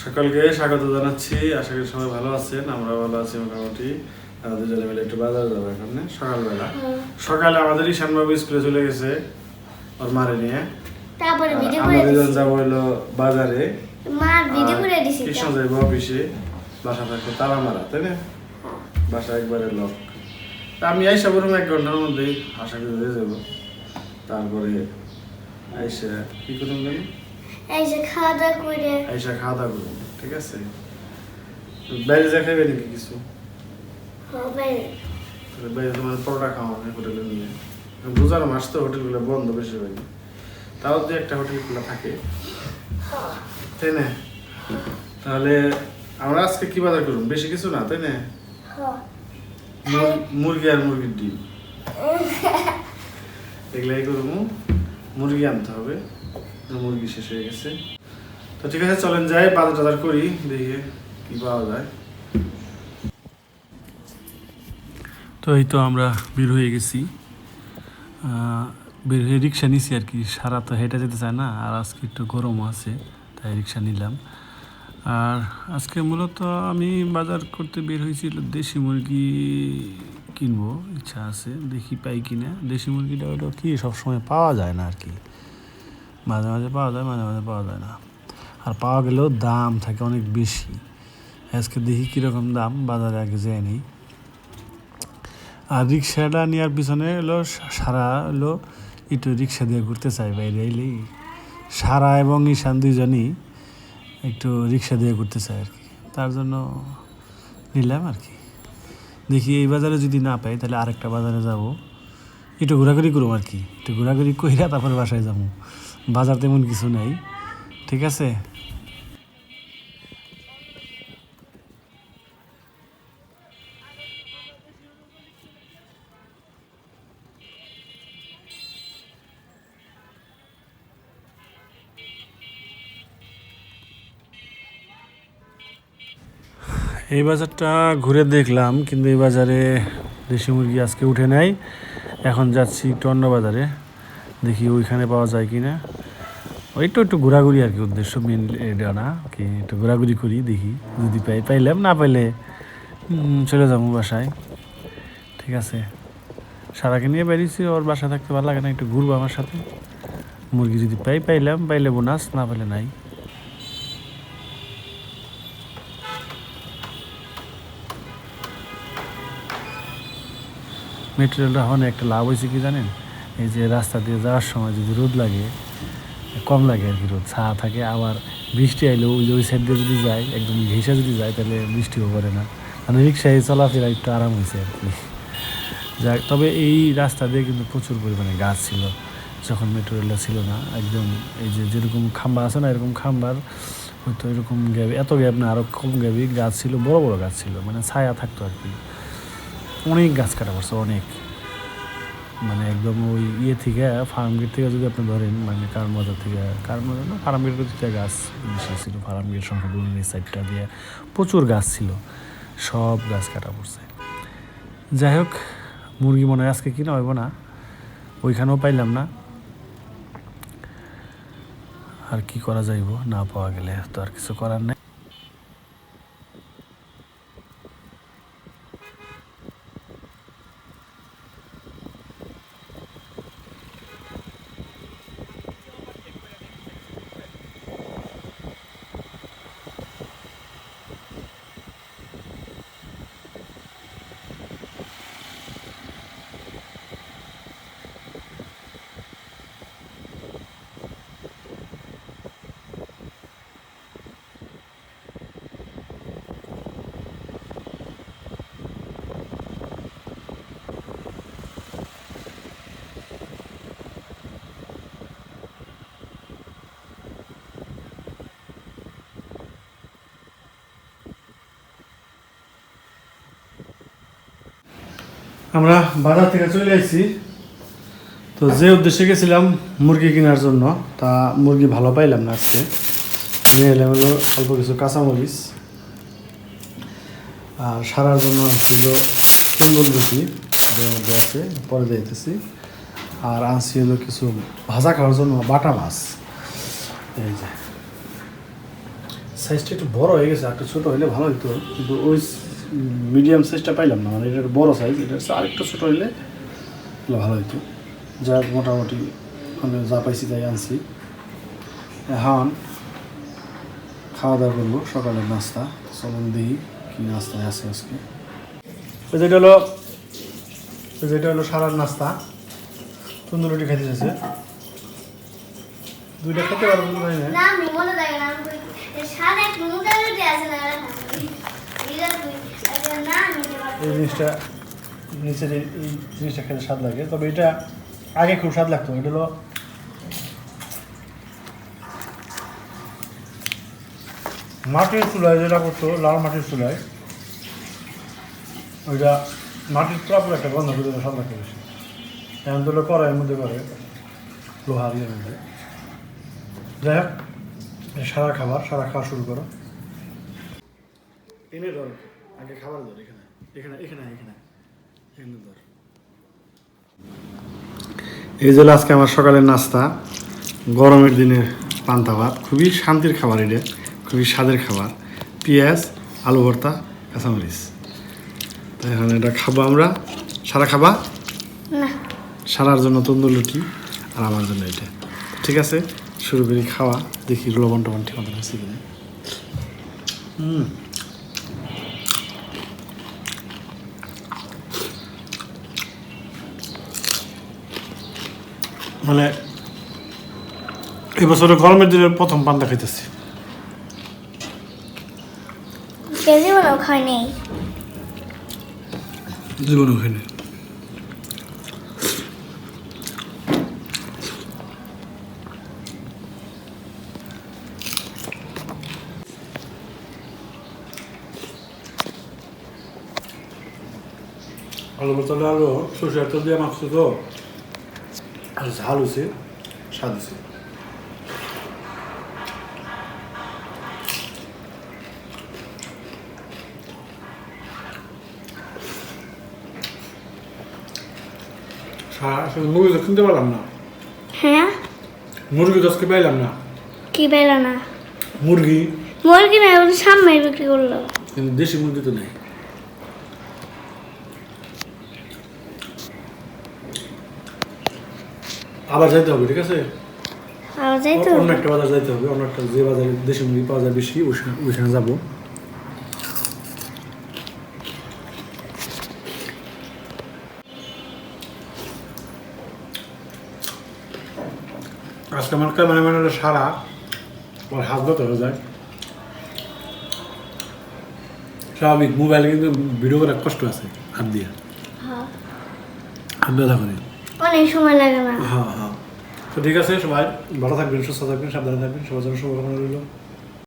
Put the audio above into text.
সকালকে স্বাগত জানাচ্ছি। আশা করি সবাই ভালো আছেন, আমরা ভালো আছি মোটামুটি। দুজনে মিলে একটু বাজারে যাবো এখন সকালবেলা। সকালে আমাদের ঈশান বাবু স্কুলে চলে গেছে ওর মারে নিয়ে। তারপরে ভিডিও করে আমরা দুজন দিছি। যাবো হলো বাজারে। মা ভিডিও করে দিছি। কৃষ্ণ যাইব অফিসে, বাসা থাকতো তারা মারা, তাই না? বাসা একবারে লক। আমি আইসা বললাম 1 ঘন্টার মধ্যেই আশা করি হয়ে যাবো। তারপরে আইসা কি করুন জানি, এই যে খাওয়া দাওয়া করে আইসা খাওয়া দাওয়া করুন, ঠিক আছে? বাইরে যা খাইবে নাকি কিছু? হবে। তাহলে বাইরে তোমার পরোটা খাওয়া হবে হোটেলে নিয়ে। রোজার মাস তো হোটেলগুলো বন্ধ বেশিরভাগ, তাও যে একটা হোটেল খোলা থাকে, তাই না? তাহলে আমরা আজকে কি বাজার করুন? বেশি কিছু না, তাই না? মুরগি আর মুরগির ডিম এগুলাই করবো। মুরগি আনতে হবে, মুরগি শেষ হয়ে গেছে। তো ঠিক আছে, চলেন যাই বাজার টাজার করি, দেখি কি পাওয়া যায়। তো এই তো আমরা বের হয়ে গেছি, বের হয়ে রিক্সা নিছি আর কি। সারা তো হেঁটে যেতে চায় না, আর আজকে একটু গরমও আছে, তাই রিক্সা নিলাম। আর আজকে মূলত আমি বাজার করতে বের হয়েছিল, দেশি মুরগি কিনবো ইচ্ছা আছে, দেখি পাই কিনা। দেশি মুরগিটা ওটা কি সবসময় পাওয়া যায় না আর কি, মাঝে মাঝে পাওয়া যায়, মাঝে মাঝে পাওয়া যায় না। আর পাওয়া গেলেও দাম থাকে অনেক বেশি। আজকে দেখি কীরকম দাম, বাজারে আগে যেয়ে নেই। আর রিক্সাটা নেওয়ার পিছনে হলো সারা হলো একটু রিক্সা দিয়ে ঘুরতে চাই বাইরে এলেই। সারা এবং ঈশান দুইজনই একটু রিক্সা দিয়ে ঘুরতে চাই আর কি, তার জন্য নিলাম আর কি। দেখি এই বাজারে যদি না পাই তাহলে আরেকটা বাজারে যাব, একটু ঘোরাঘুরি করবো আর কি। একটু ঘোরাঘুরি কইরা তারপরে বাসায় যাবো। বাজার তেমন কিছু নেই, ঠিক আছে? এই বাজারটা ঘুরে দেখলাম, কিন্তু এই বাজারে দেশি মুরগি আজকে উঠে নাই। এখন যাচ্ছি একটু অন্য বাজারে, দেখি ওইখানে পাওয়া যায় কি না। ওইটা একটু ঘোরাঘুরি আর কি, উদ্দেশ্য মেন এটা না কি, একটু ঘোরাঘুরি করি, দেখি যদি পাইলাম, না পাইলে চলে যাবো বাসায়, ঠিক আছে? সারাকে নিয়ে বেরিয়েছি, ওর বাসায় থাকতে ভালো লাগে না, একটু ঘুরবো আমার সাথে। মুরগি যদি পাইলাম, পাইলে বোনাস, না পাইলে নাই। মেট্রো রেলটা হওয়ার একটা লাভ হয়েছে কি জানেন? এই যে রাস্তা দিয়ে যাওয়ার সময় যদি রোদ লাগে, কম লাগে আর কি, রোদ ছায়া থাকে। আবার বৃষ্টি আইলেও ওই সাইড দিয়ে যদি যায়, একদম ঘেঁষে যদি যায়, তাহলে বৃষ্টিও পড়ে না। মানে রিক্সায় চলাফেরা একটু আরাম হয়েছে আর কি। যাক, তবে এই রাস্তা দিয়ে কিন্তু প্রচুর পরিমাণে গাছ ছিল যখন মেট্রো রেলটা ছিল না। একদম এই যে যেরকম খাম্বা আছে না, এরকম খাম্বার হয়তো এরকম গ্যাপ, এত গ্যাপ না, আরও কম গ্যাপই গাছ ছিল, বড় বড় গাছ ছিল, মানে ছায়া থাকতো আর কি। অনেক গাছ কাটা পড়ছে, অনেক, মানে একদম ওই থেকে ফার্ম গেট থেকে যদি আপনি ধরেন, মানে কারণ বাজার থেকে, কারণ বাজার না, ফার্ম গেটের দিকে গাছ বেশি ছিল। ফার্ম গেট সংখ্যাগুলোর এই সাইডটা দিয়ে প্রচুর গাছ ছিল, সব গাছ কাটা পড়ছে। যাই হোক, মুরগি মনে হয় আজকে কিনা হইব না, ওইখানেও পাইলাম না। আর কি করা যাইব, না পাওয়া গেলে তো আর কিছু করার নেই। আমরা বাজার থেকে চলে আসছি। তো যে উদ্দেশ্যে গেছিলাম মুরগি কেনার জন্য, তা মুরগি ভালো পাইলাম না আজকে। নিয়ে এলাম হলো অল্প কিছু কাঁচামরিচ, আর সারার জন্য ছিল সুন্দরবতী, এর মধ্যে আছে, পরে দিতেছি। আর আনছি হলো কিছু ভাজা খাওয়ার জন্য বাটা মাছ, এই যে সাইজটা একটু বড় হয়ে গেছে, একটু ছোট হলে ভালো হতো, কিন্তু ওই মিডিয়াম সাইজটা পাইলাম না, মানে এটা বড় সাইজ, এটা আরেকটু ছোট হলে ভালো হতো। যা মোটামুটি মানে যা পাইছি তাই আনছি। এখন খাওয়া দাওয়া করবো, সকালের নাস্তা। চলুন দিই কী নাস্তায় আছে আজকে। যেটা হলো সারার নাস্তা, তন্দুর রুটি খাইতে চাইছে। দুইটা খেতে পারবো না, না আমি মনে থাকে না আমি কই সাদা এক মোটা রুটি আছে না না আমি এই জিনিসটা নিচের এই জিনিসটা খেতে স্বাদ লাগে, তবে এটা আগে খুব স্বাদ লাগতো। এটা হলো মাটির চুলায় যেটা করতো, লাল মাটির চুলায়, ওইটা মাটির পুরাপুরি একটা গন্ধ করে স্বাদ লাগতো বেশি। এখন তো কড়াইয়ের মধ্যে করে, লোহার ইয়ের মধ্যে। যাই হোক, সারা খাওয়া শুরু করো। এনে ধর, আগে খাবার ধর, এখানে এখানে এখানে এখানে এখানে ধর। এই যে আজকে আমার সকালের নাস্তা, গরমের দিনে পান্তা ভাত, খুবই শান্তির খাবার, এটা খুবই স্বাদের খাবার। পেঁয়াজ, আলু ভর্তা, কাঁচামরিচ। তাই এখন এটা খাবো আমরা। সারা খাবা? না সারার জন্য তন্দুর রুটি আর আমার জন্য এটা। ঠিক আছে, শুরু করি খাওয়া, দেখি লবণ টবণ ঠিক মতো হয়েছে কিনা। মানে এবছরে গরমের দিনের প্রথম পান্তা খাইতেছি। জীবনেও খাই নেই। জীবনে খাইনি। আলু বোতলে আলু সরষের তেল দিয়ে মাখছে তো, আর ঝাল হয়েছে, স্বাদ হয়েছে। আসলে মুরগি তো কিনতে পারলাম না, হ্যাঁ মুরগি তো আজকে পাইলাম না। কি পেল না? মুরগি মুরগি না সামনে বিক্রি করলো। কিন্তু দেশি মুরগি তো নেই। আবার যাইতে হবে, ঠিক আছে? আবার যাই তো। অন্য একটা বাজার যাইতে হবে, অন্য একটা যে বাজারে দেশি মুরগি পাওয়া যায় বেশি, ওইখানে যাবো। আজকে আমার ক্যামেরাম্যানের সারা আমার হাত ব্যথা হয়ে যায়। স্বাভাবিক, মোবাইলে কিন্তু ভিডিও করার কষ্ট আছে হাত দিয়ে, হ্যাঁ হাত ব্যথা করে। অনেক সময় লাগে না। হ্যাঁ হ্যাঁ, তো ঠিক আছে, সবাই ভালো থাকবেন, সুস্থ থাকবেন, সাবধানে থাকবেন, সবার জন্য শুভকামনা রইল।